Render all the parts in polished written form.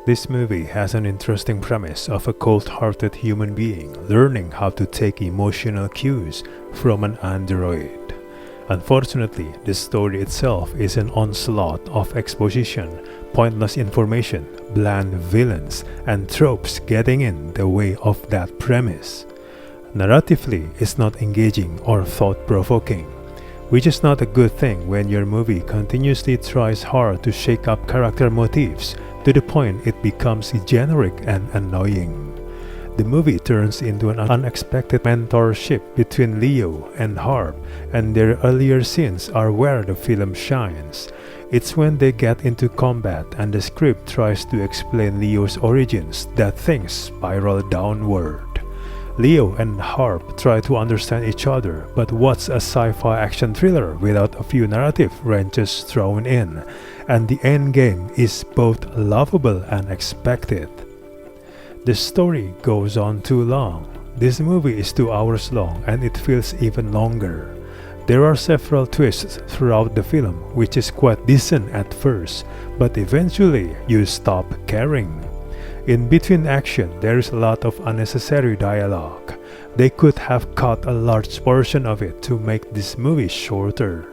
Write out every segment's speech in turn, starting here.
This movie has an interesting premise of a cold-hearted human being learning how to take emotional cues from an android. Unfortunately, the story itself is an onslaught of exposition, pointless information, bland villains, and tropes getting in the way of that premise. Narratively, it's not engaging or thought-provoking, which is not a good thing when your movie continuously tries hard to shake up character motifs to the point it becomes generic and annoying. The movie turns into an unexpected mentorship between Leo and Harp, and their earlier scenes are where the film shines. It's when they get into combat and the script tries to explain Leo's origins that things spiral downward. Leo and Harp try to understand each other, but what's a sci-fi action thriller without a few narrative wrenches thrown in? And the endgame is both lovable and expected. The story goes on too long. This movie is 2 hours long and it feels even longer. There are several twists throughout the film, which is quite decent at first, but eventually you stop caring. In between action, there is a lot of unnecessary dialogue. They could have cut a large portion of it to make this movie shorter.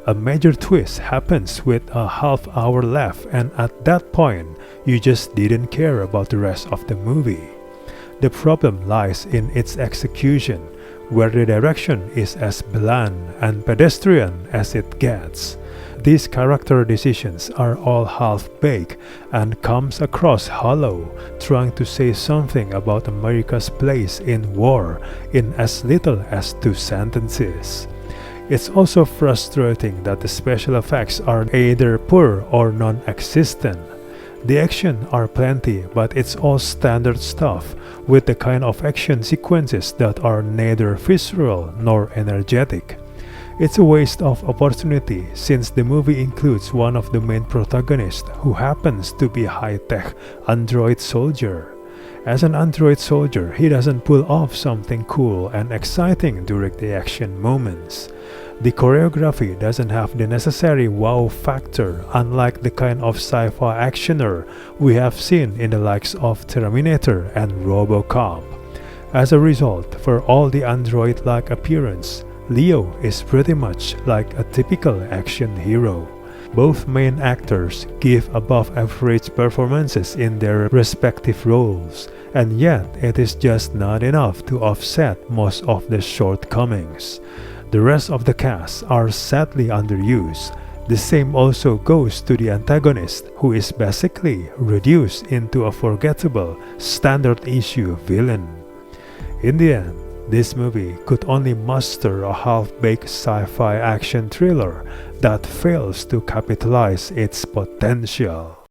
A major twist happens with a half hour left, and at that point, you just didn't care about the rest of the movie. The problem lies in its execution, where the direction is as bland and pedestrian as it gets. These character decisions are all half-baked and comes across hollow, trying to say something about America's place in war in as little as 2 sentences. It's also frustrating that the special effects are either poor or non-existent. The action are plenty, but it's all standard stuff, with the kind of action sequences that are neither visceral nor energetic. It's a waste of opportunity since the movie includes one of the main protagonists who happens to be a high-tech android soldier. As an android soldier, he doesn't pull off something cool and exciting during the action moments. The choreography doesn't have the necessary wow factor, unlike the kind of sci-fi actioner we have seen in the likes of Terminator and RoboCop. As a result, for all the android-like appearance, Leo is pretty much like a typical action hero. Both main actors give above-average performances in their respective roles, and yet it is just not enough to offset most of the shortcomings. The rest of the cast are sadly underused. The same also goes to the antagonist, who is basically reduced into a forgettable, standard-issue villain. In the end, this movie could only muster a half-baked sci-fi action thriller that fails to capitalize its potential.